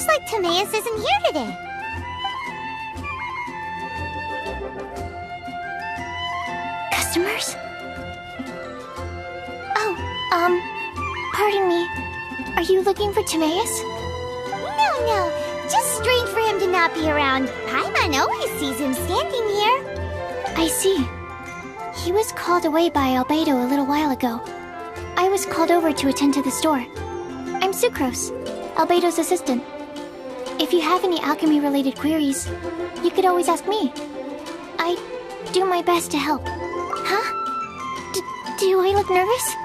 Looks like Timaeus isn't here today. Customers? Oh, pardon me. Are you looking for Timaeus? No. Just strange for him to not be around. Paimon always sees him standing here. I see. He was called away by Albedo a little while ago. I was called over to attend to the store. I'm Sucrose, Albedo's assistant. If you have any alchemy-related queries, you could always ask me. I do my best to help. Huh? Do I look nervous?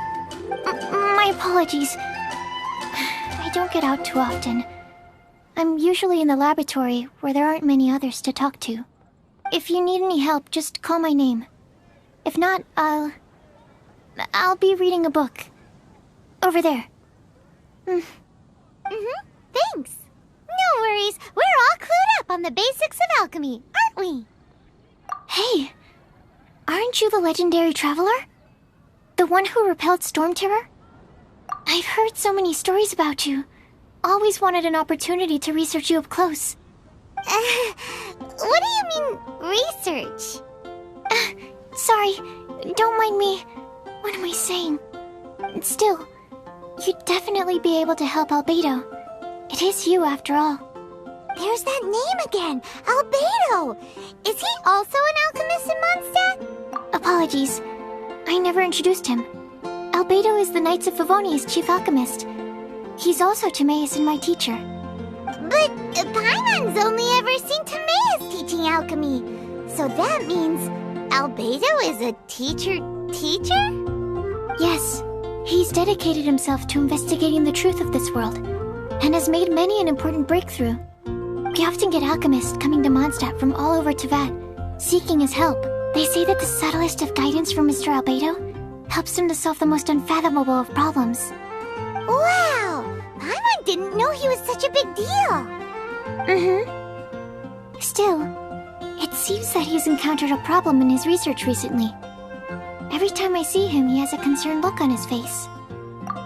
My apologies. I don't get out too often. I'm usually in the laboratory where there aren't many others to talk to. If you need any help, just call my name. If not, I'll be reading a book. Over there. Thanks. No worries. We're all clued up on the basics of alchemy, aren't we? Hey, aren't you the legendary traveler? The one who repelled Storm Terror? I've heard so many stories about you. Always wanted an opportunity to research you up close. What do you mean, research? Sorry, don't mind me. What am I saying? Still, you'd definitely be able to help Albedo. It is you, after all. There's that name again, Albedo! Is he also an alchemist in Mondstadt? Apologies, I never introduced him. Albedo is the Knights of Favonia's chief alchemist. He's also Timaeus and my teacher. But Paimon's only ever seen Timaeus teaching alchemy. So that means Albedo is a teacher? Yes. He's dedicated himself to investigating the truth of this world, and has made many an important breakthrough. We often get alchemists coming to Mondstadt from all over Teyvat, seeking his help. They say that the subtlest of guidance from Mr. Albedo helps him to solve the most unfathomable of problems. Wow! Paimon didn't know he was such a big deal! Still, it seems that he's encountered a problem in his research recently. Every time I see him, he has a concerned look on his face.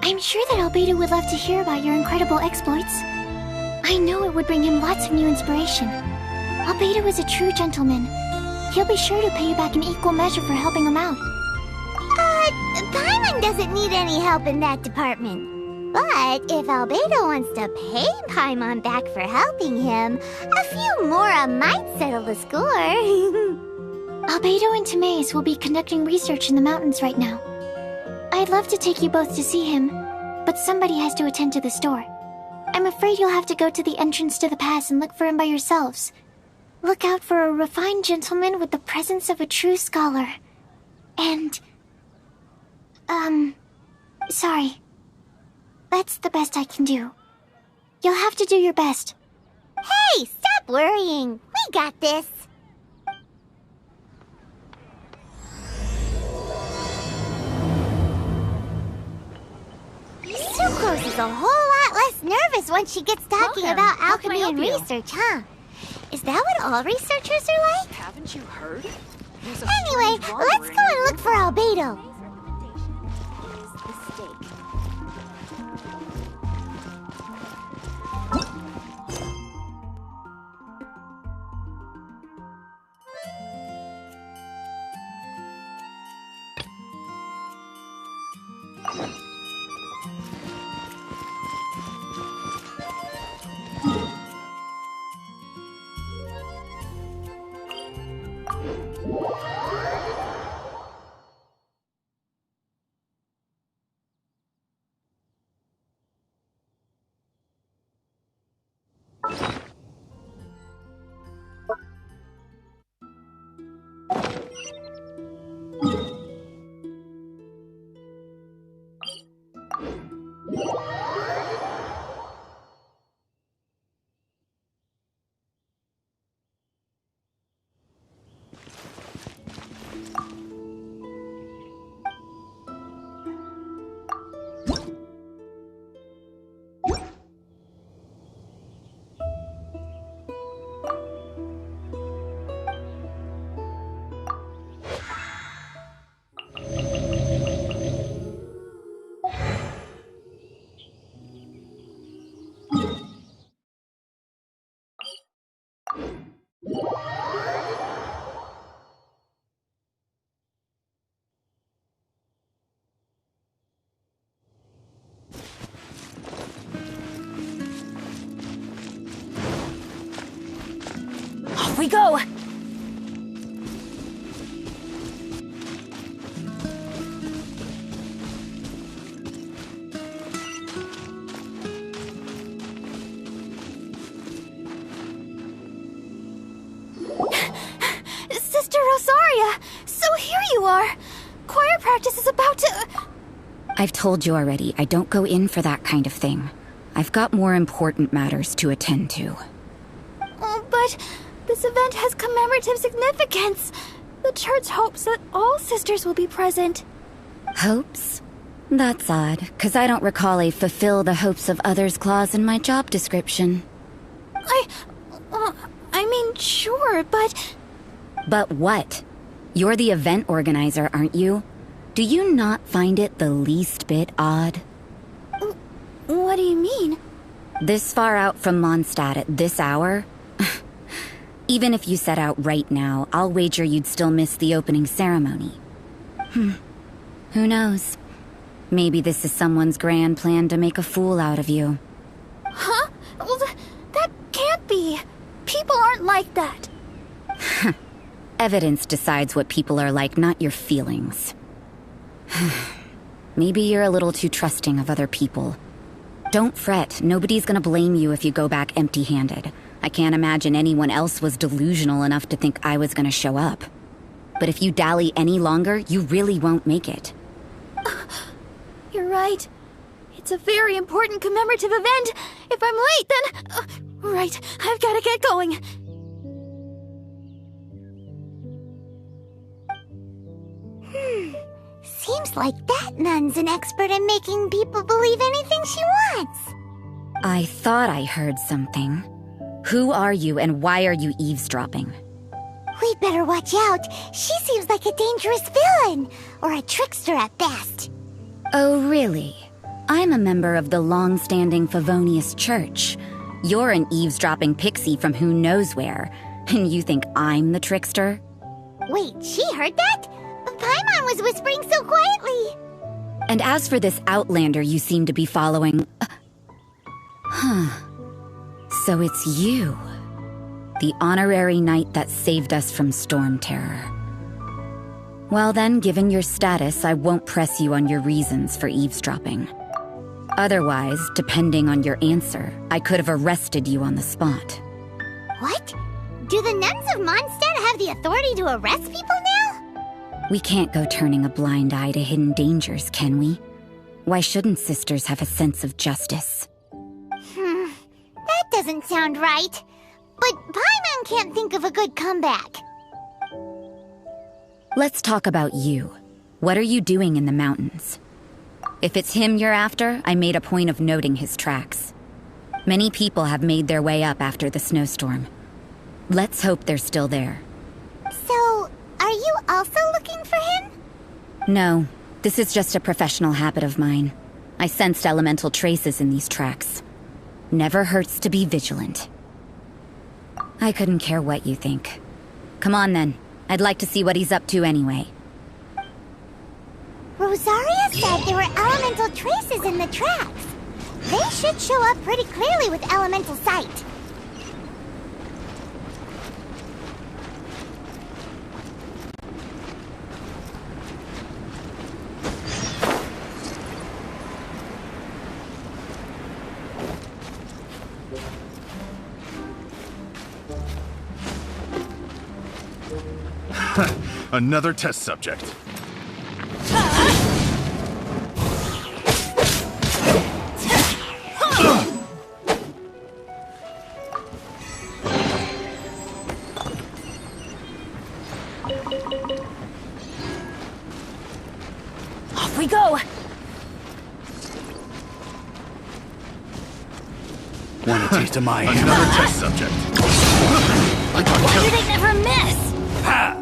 I'm sure that Albedo would love to hear about your incredible exploits. I know it would bring him lots of new inspiration. Albedo is a true gentleman. He'll be sure to pay you back in equal measure for helping him out. Paimon doesn't need any help in that department. But if Albedo wants to pay Paimon back for helping him, a few more might settle the score. Albedo and Timaeus will be conducting research in the mountains right now. I'd love to take you both to see him, but somebody has to attend to the store. I'm afraid you'll have to go to the entrance to the pass and look for him by yourselves. Look out for a refined gentleman with the presence of a true scholar. And... sorry. That's the best I can do. You'll have to do your best. Hey, stop worrying. We got this. Sucrose is a whole lot less nervous once she gets talking about alchemy and research, huh? Is that what all researchers are like? Haven't you heard? Anyway, let's go and look for Albedo. we go! Sister Rosaria! So here you are! Choir practice is about to... I've told you already, I don't go in for that kind of thing. I've got more important matters to attend to. Oh, but this event has commemorative significance. The church hopes that all sisters will be present. Hopes? That's odd, 'cause I don't recall a fulfill the hopes of others clause in my job description. I mean, sure, but... But what? You're the event organizer, aren't you? Do you not find it the least bit odd? What do you mean? This far out from Mondstadt at this hour? Even if you set out right now, I'll wager you'd still miss the opening ceremony. Who knows? Maybe this is someone's grand plan to make a fool out of you. Huh? Well, that can't be. People aren't like that. Evidence decides what people are like, not your feelings. Maybe you're a little too trusting of other people. Don't fret, nobody's gonna blame you if you go back empty-handed. I can't imagine anyone else was delusional enough to think I was gonna show up. But if you dally any longer, you really won't make it. You're right. It's a very important commemorative event. If I'm late, then... right, I've gotta get going. Seems like that nun's an expert in making people believe anything she wants. I thought I heard something. Who are you and why are you eavesdropping? We'd better watch out. She seems like a dangerous villain, or a trickster at best. Oh, really? I'm a member of the long-standing Favonius Church. You're an eavesdropping pixie from who knows where, and you think I'm the trickster? Wait, she heard that? Paimon was whispering so quietly. And as for this outlander you seem to be following... So it's you. The honorary knight that saved us from storm terror. Well then, given your status, I won't press you on your reasons for eavesdropping. Otherwise, depending on your answer, I could have arrested you on the spot. What? Do the nuns of Mondstadt have the authority to arrest people now? We can't go turning a blind eye to hidden dangers, can we? Why shouldn't sisters have a sense of justice? That doesn't sound right. But Paimon can't think of a good comeback. Let's talk about you. What are you doing in the mountains? If it's him you're after, I made a point of noting his tracks. Many people have made their way up after the snowstorm. Let's hope they're still there. So, are you also looking for him? No, this is just a professional habit of mine. I sensed elemental traces in these tracks. Never hurts to be vigilant. I couldn't care what you think. Come on then. I'd like to see what he's up to anyway. Rosaria said there were elemental traces in the tracks. They should show up pretty clearly with elemental sight. Another test subject. Off we go! Want a taste of my another test subject. Why do they never miss? Ha!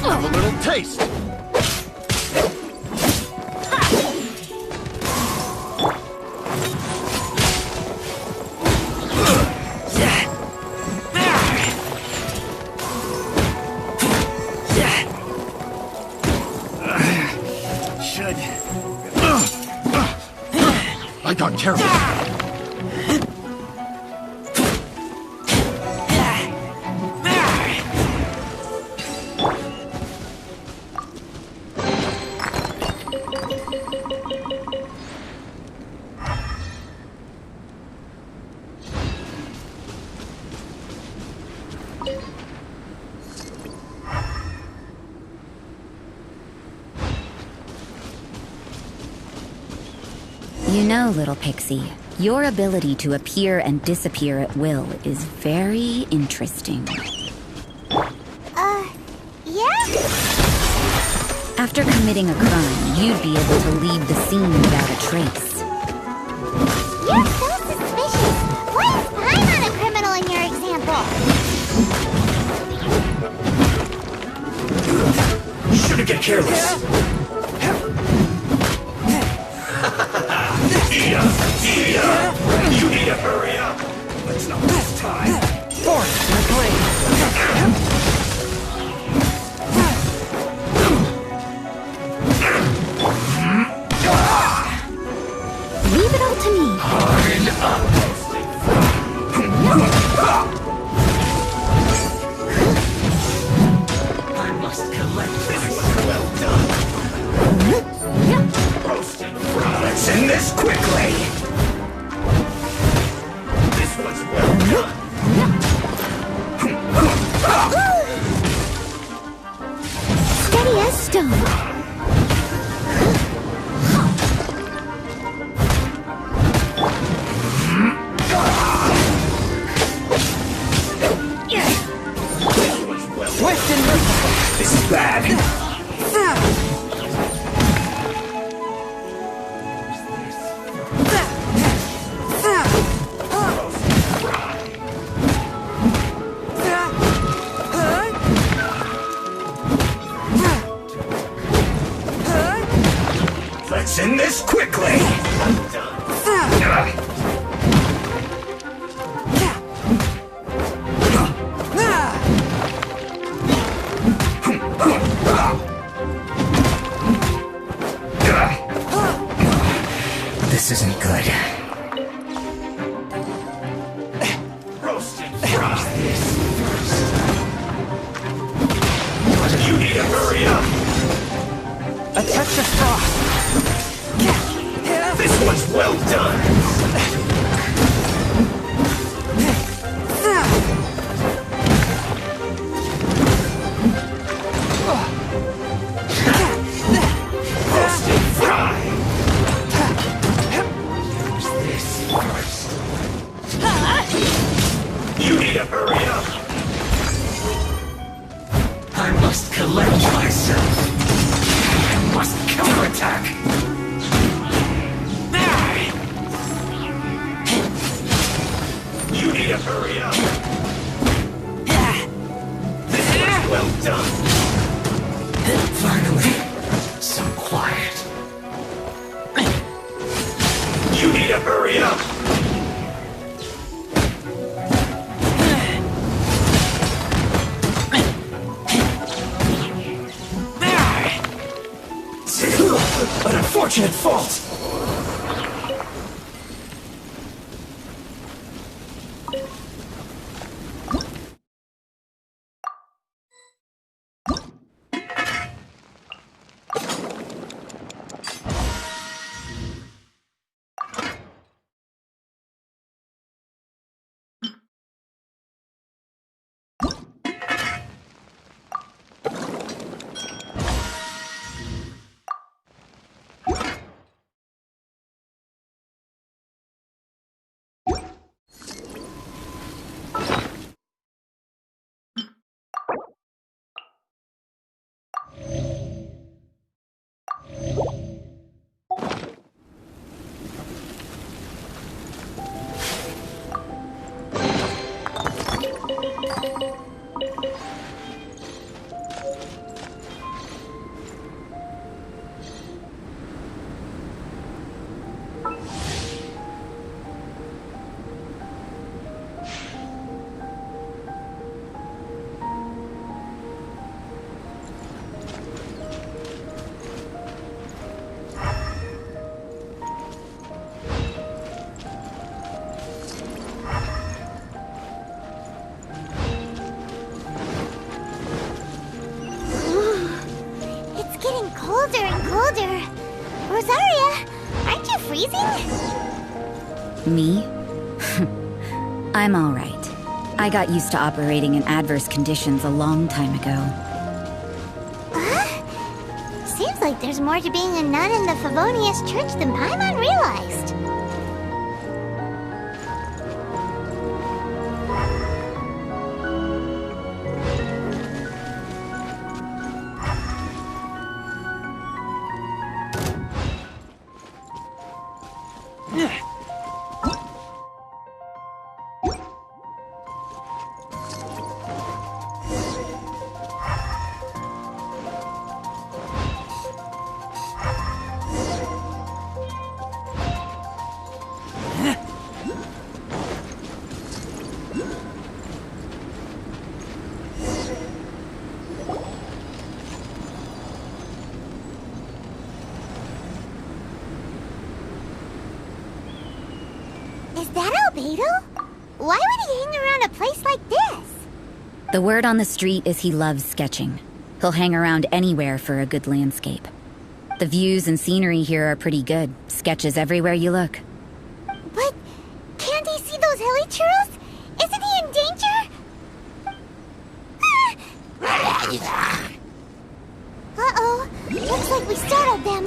Have a little taste. I got careful. You know, little pixie, your ability to appear and disappear at will is very interesting. Yeah? After committing a crime, you'd be able to leave the scene without a trace. You're so suspicious. Why is Paimon a criminal in your example? Shouldn't get careless. You need to hurry up. Let's not waste time. Force my blade. Leave it all to me. Harden up. I must collect this. Well done. Roasted fry. Let's end this quickly. This one's well done. Steady as stone. Twist and merciful. This is bad. Let's end this quickly. This isn't good. Roasted fries. You need to hurry up. A touch of frost. This one's well done. Roasted fry. Use this first. You need to hurry up. I must collect myself. I must counterattack. You need to hurry up. This was well done. Finally, some quiet. You need to hurry up. An unfortunate fault. Rosaria, aren't you freezing? Me? I'm all right. I got used to operating in adverse conditions a long time ago. Seems like like there's more to being a nun in the Favonius Church than Paimon realized. Is that Albedo? Why would he hang around a place like this? The word on the street is he loves sketching. He'll hang around anywhere for a good landscape. The views and scenery here are pretty good. Sketches everywhere you look. But can't he see those hilly churls? Isn't he in danger? Uh-oh. Looks like we startled them.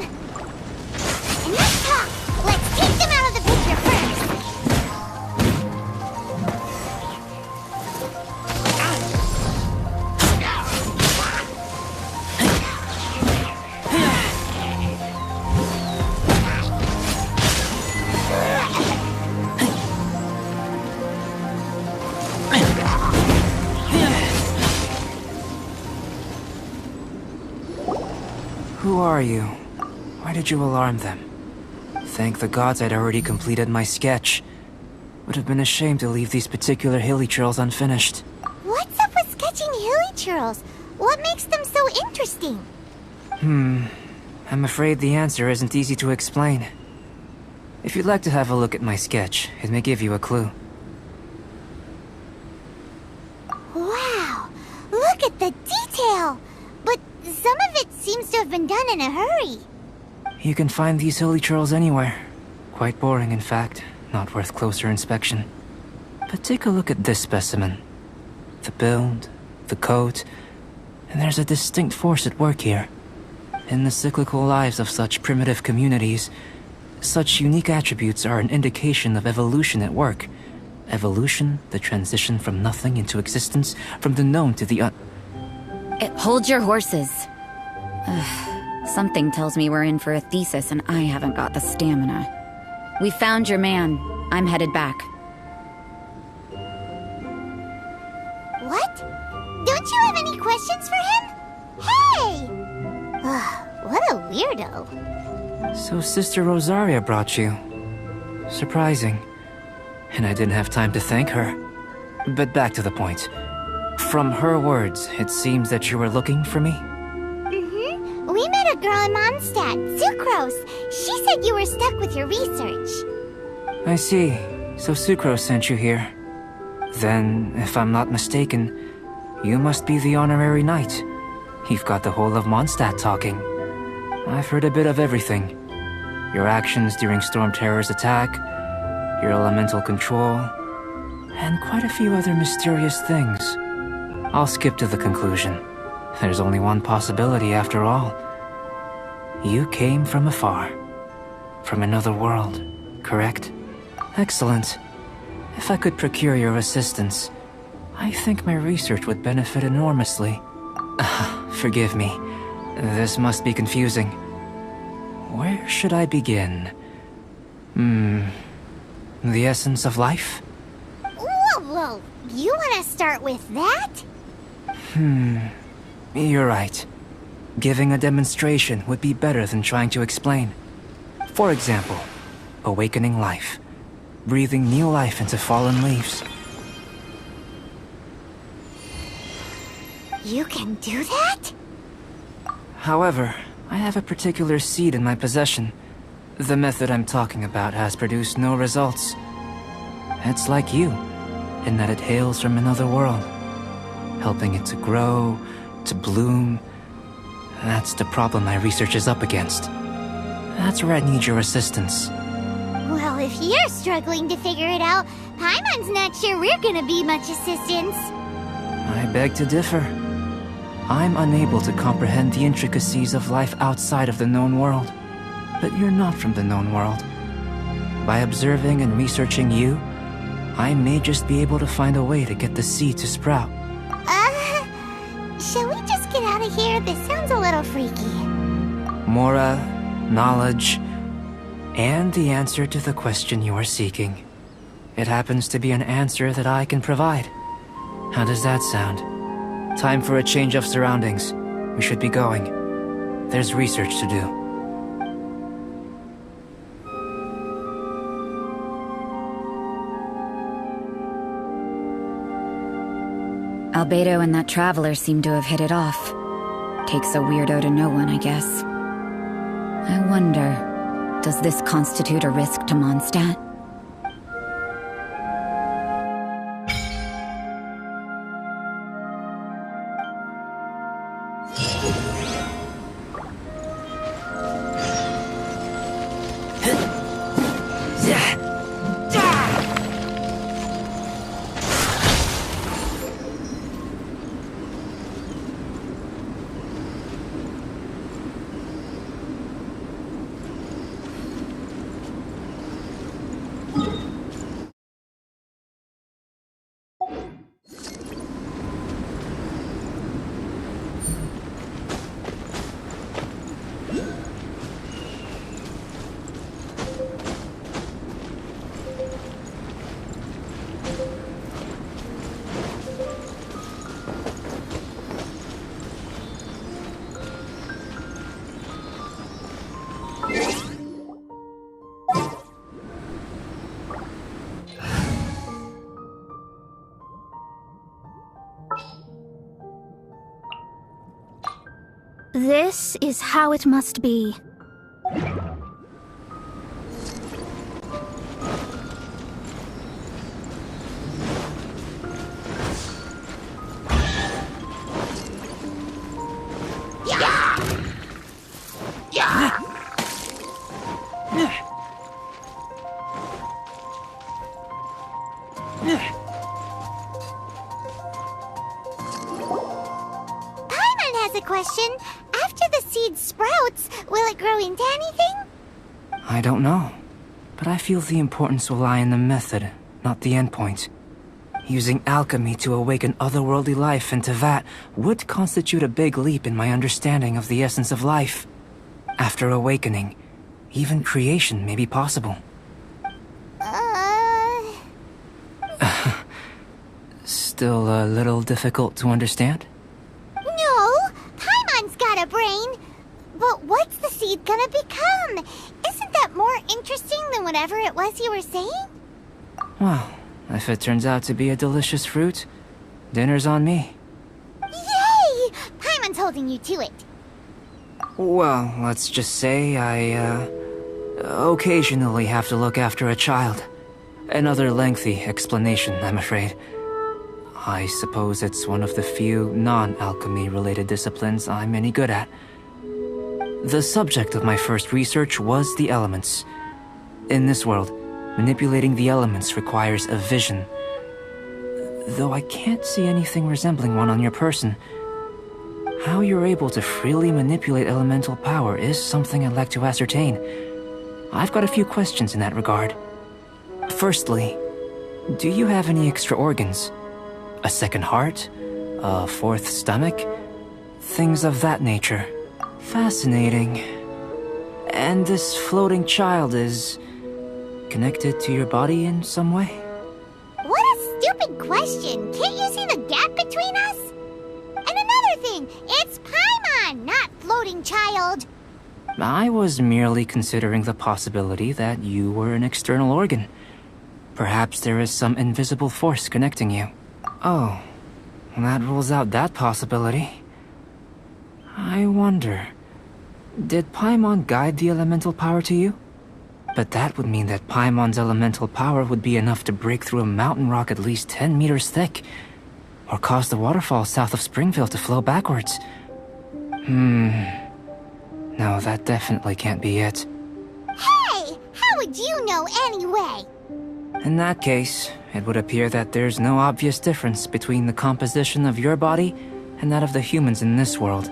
Enough talk! Let's take them out of the picture first! Who are you? Why did you alarm them? Thank the gods I'd already completed my sketch. Would have been a shame to leave these particular hilly churls unfinished. What's up with sketching hilly churls? What makes them so interesting? I'm afraid the answer isn't easy to explain. If you'd like to have a look at my sketch, it may give you a clue. Wow! Look at the detail! But some of it seems to have been done in a hurry. You can find these hilly churls anywhere. Quite boring, in fact. Not worth closer inspection. But take a look at this specimen. The build, the coat, and there's a distinct force at work here. In the cyclical lives of such primitive communities, such unique attributes are an indication of evolution at work. Evolution, the transition from nothing into existence, from the known to the Hold your horses. Something tells me we're in for a thesis and I haven't got the stamina. We found your man. I'm headed back. What? Don't you have any questions for him? Hey! What a weirdo. So Sister Rosaria brought you. Surprising. And I didn't have time to thank her. But back to the point. From her words, it seems that you were looking for me? Mm-hmm. We met a girl in Mondstadt, Sucrose. She said you were stuck with your research. I see. So Sucrose sent you here. Then, if I'm not mistaken, you must be the honorary knight. You've got the whole of Mondstadt talking. I've heard a bit of everything. Your actions during Storm Terror's attack, your elemental control, and quite a few other mysterious things. I'll skip to the conclusion. There's only one possibility after all. You came from afar. From another world, correct? Excellent. If I could procure your assistance, I think my research would benefit enormously. Forgive me. This must be confusing. Where should I begin? The essence of life? Whoa. You want to start with that? You're right. Giving a demonstration would be better than trying to explain. For example, awakening life. Breathing new life into fallen leaves. You can do that? However, I have a particular seed in my possession. The method I'm talking about has produced no results. It's like you, in that it hails from another world. Helping it to grow, to bloom. That's the problem my research is up against. That's where I need your assistance. Well, if you're struggling to figure it out, Paimon's not sure we're gonna be much assistance. I beg to differ. I'm unable to comprehend the intricacies of life outside of the known world. But you're not from the known world. By observing and researching you, I may just be able to find a way to get the seed to sprout. Shall we just get out of here? This sounds a little freaky. Mora, knowledge, and the answer to the question you are seeking. It happens to be an answer that I can provide. How does that sound? Time for a change of surroundings. We should be going. There's research to do. Albedo and that traveler seem to have hit it off. Takes a weirdo to know one, I guess. I wonder, does this constitute a risk to Mondstadt? This is how it must be. Paimon has a question. After the seed sprouts, will it grow into anything? I don't know, but I feel the importance will lie in the method, not the endpoint. Using alchemy to awaken otherworldly life into that would constitute a big leap in my understanding of the essence of life. After awakening, even creation may be possible. Still a little difficult to understand? No, Paimon's got a brain. But what's the seed gonna become? Isn't that more interesting than whatever it was you were saying? Well, if it turns out to be a delicious fruit, dinner's on me. Yay! Paimon's holding you to it. Well, let's just say I, occasionally have to look after a child. Another lengthy explanation, I'm afraid. I suppose it's one of the few non-alchemy related disciplines I'm any good at. The subject of my first research was the elements. In this world, manipulating the elements requires a vision. Though I can't see anything resembling one on your person, how you're able to freely manipulate elemental power is something I'd like to ascertain. I've got a few questions in that regard. Firstly, do you have any extra organs? A second heart? A fourth stomach? Things of that nature. Fascinating. And this floating child is connected to your body in some way? What a stupid question. Can't you see the gap between us? And another thing, it's Paimon, not floating child. I was merely considering the possibility that you were an external organ. Perhaps there is some invisible force connecting you. Oh, that rules out that possibility. I wonder, did Paimon guide the elemental power to you? But that would mean that Paimon's elemental power would be enough to break through a mountain rock at least 10 meters thick, or cause the waterfall south of Springville to flow backwards. No, that definitely can't be it. Hey, how would you know anyway? In that case, it would appear that there's no obvious difference between the composition of your body and that of the humans in this world.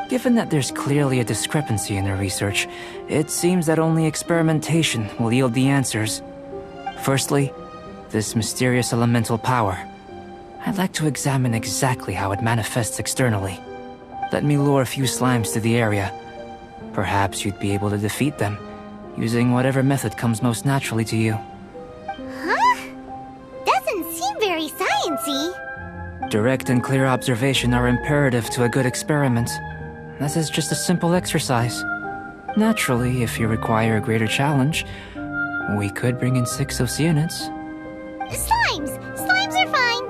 Given that there's clearly a discrepancy in their research, it seems that only experimentation will yield the answers. Firstly, this mysterious elemental power. I'd like to examine exactly how it manifests externally. Let me lure a few slimes to the area. Perhaps you'd be able to defeat them, using whatever method comes most naturally to you. Huh? Doesn't seem very sciencey. Direct and clear observation are imperative to a good experiment. This is just a simple exercise. Naturally, if you require a greater challenge, we could bring in 6 Oceanids. Slimes! Slimes are fine!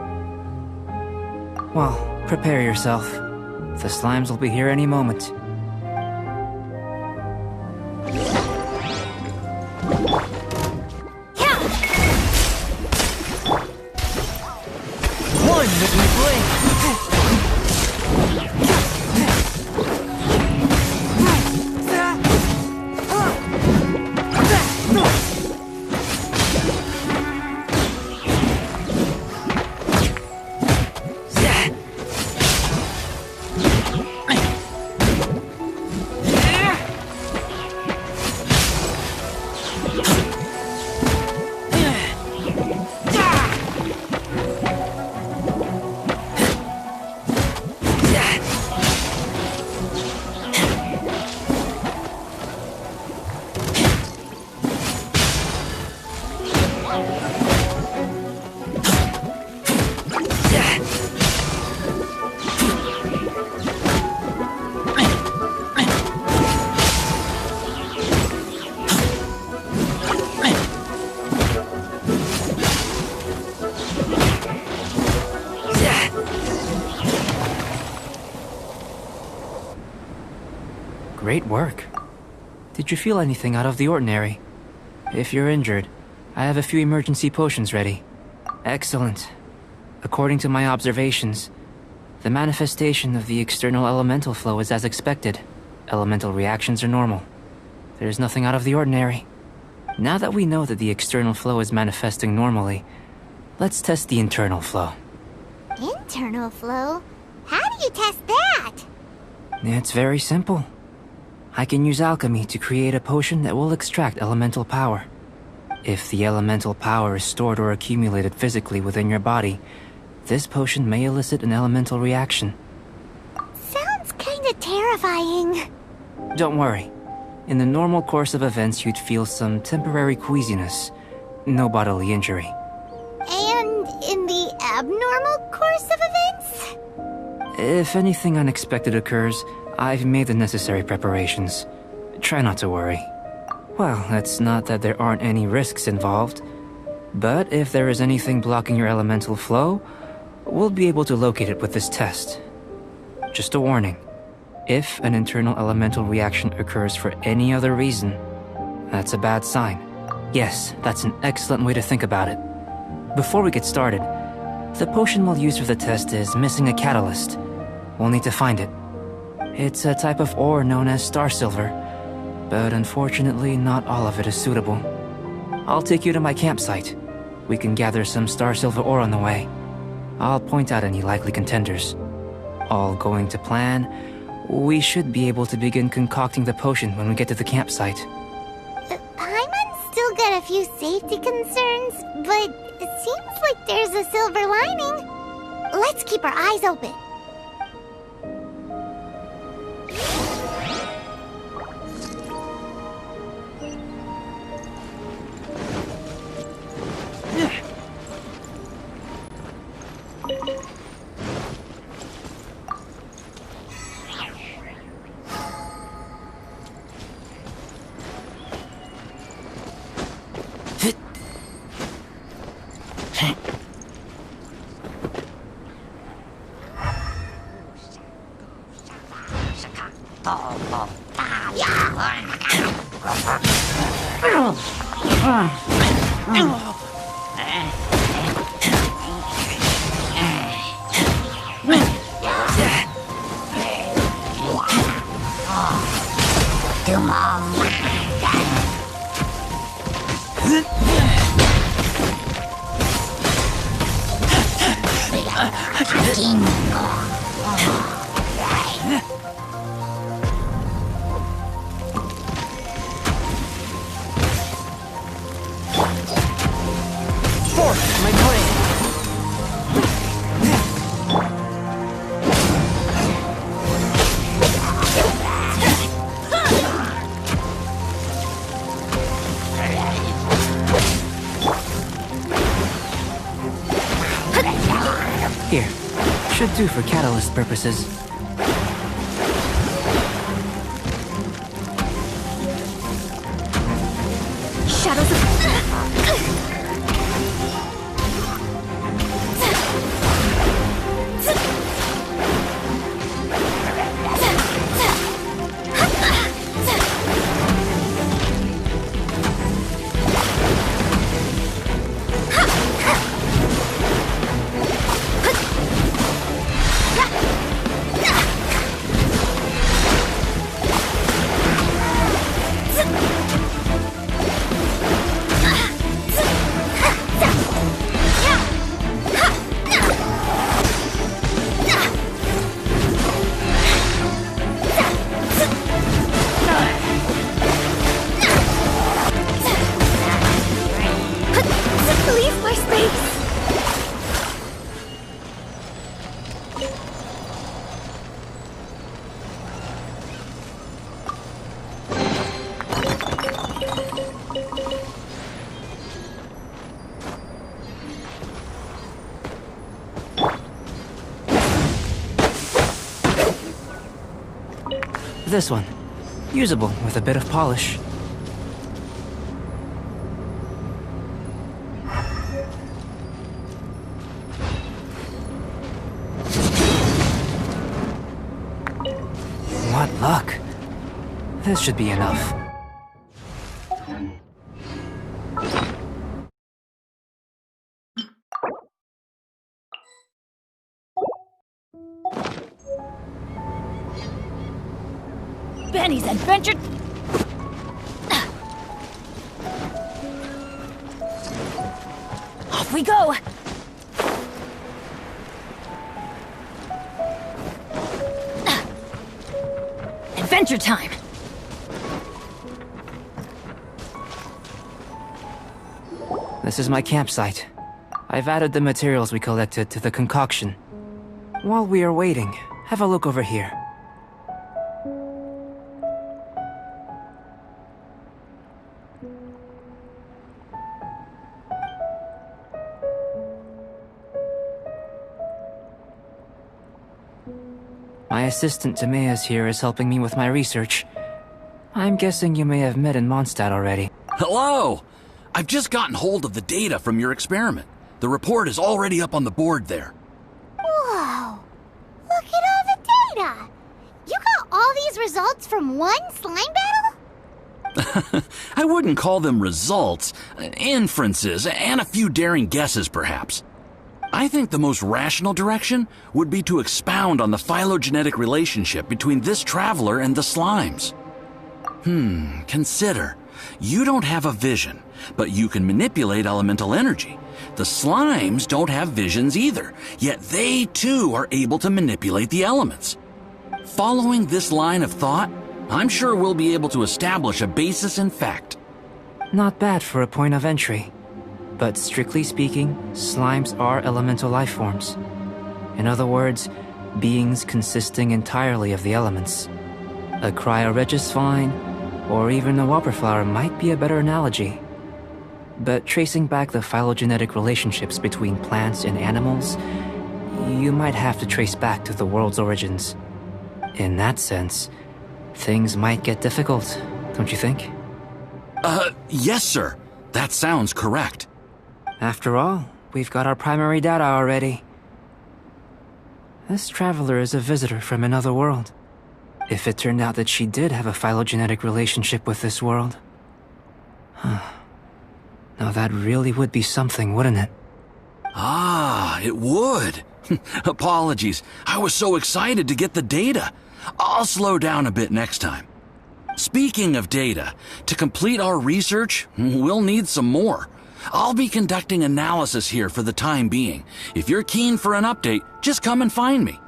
Well, prepare yourself. The slimes will be here any moment. One with my blade! Great work. Did you feel anything out of the ordinary? If you're injured, I have a few emergency potions ready. Excellent. According to my observations, the manifestation of the external elemental flow is as expected. Elemental reactions are normal. There's nothing out of the ordinary. Now that we know that the external flow is manifesting normally, let's test the internal flow. Internal flow? How do you test that? It's very simple. I can use alchemy to create a potion that will extract elemental power. If the elemental power is stored or accumulated physically within your body, this potion may elicit an elemental reaction. Sounds kinda terrifying. Don't worry. In the normal course of events, you'd feel some temporary queasiness. No bodily injury. And in the abnormal course of events? If anything unexpected occurs, I've made the necessary preparations. Try not to worry. Well, it's not that there aren't any risks involved. But if there is anything blocking your elemental flow, we'll be able to locate it with this test. Just a warning. If an internal elemental reaction occurs for any other reason, that's a bad sign. Yes, that's an excellent way to think about it. Before we get started, the potion we'll use for the test is missing a catalyst. We'll need to find it. It's a type of ore known as star silver, but unfortunately not all of it is suitable. I'll take you to my campsite. We can gather some star silver ore on the way. I'll point out any likely contenders. All going to plan, we should be able to begin concocting the potion when we get to the campsite. Paimon's still got a few safety concerns, but it seems like there's a silver lining. Let's keep our eyes open. do for catalyst purposes. Shadows of... Leave my space! This one. Usable with a bit of polish. What luck. This should be enough. Benny's adventure... Off we go! Adventure time! This is my campsite. I've added the materials we collected to the concoction. While we are waiting, have a look over here. My assistant Timaeus here is helping me with my research. I'm guessing you may have met in Mondstadt already. Hello! I've just gotten hold of the data from your experiment. The report is already up on the board there. Whoa! Look at all the data! You got all these results from one slime battle? I wouldn't call them results, inferences, and a few daring guesses perhaps. I think the most rational direction would be to expound on the phylogenetic relationship between this traveler and the slimes. Consider. You don't have a vision, but you can manipulate elemental energy. The slimes don't have visions either, yet they too are able to manipulate the elements. Following this line of thought, I'm sure we'll be able to establish a basis in fact. Not bad for a point of entry. But strictly speaking, slimes are elemental life forms. In other words, beings consisting entirely of the elements. A cryoregis vine, or even a whopperflower might be a better analogy. But tracing back the phylogenetic relationships between plants and animals, you might have to trace back to the world's origins. In that sense, things might get difficult, don't you think? Yes, sir. That sounds correct. After all, we've got our primary data already. This traveler is a visitor from another world. If it turned out that she did have a phylogenetic relationship with this world... Now that really would be something, wouldn't it? Ah, it would. Apologies. I was so excited to get the data. I'll slow down a bit next time. Speaking of data, to complete our research, we'll need some more. I'll be conducting analysis here for the time being. If you're keen for an update, just come and find me.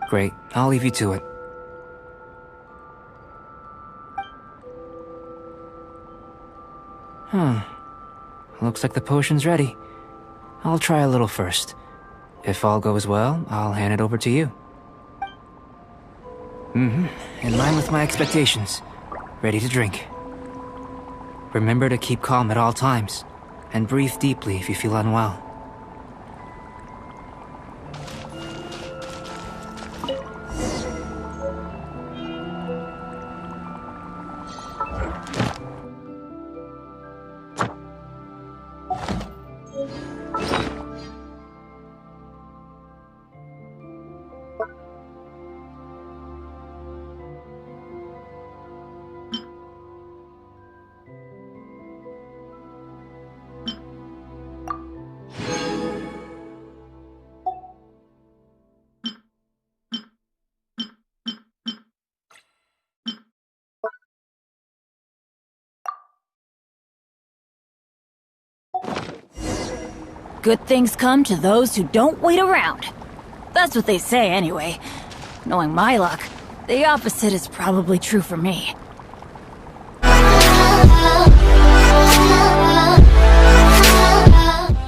Great, I'll leave you to it. Looks like the potion's ready. I'll try a little first. If all goes well, I'll hand it over to you. In line with my expectations. Ready to drink. Remember to keep calm at all times, and breathe deeply if you feel unwell. Good things come to those who don't wait around. That's what they say anyway. Knowing my luck, the opposite is probably true for me. Oh,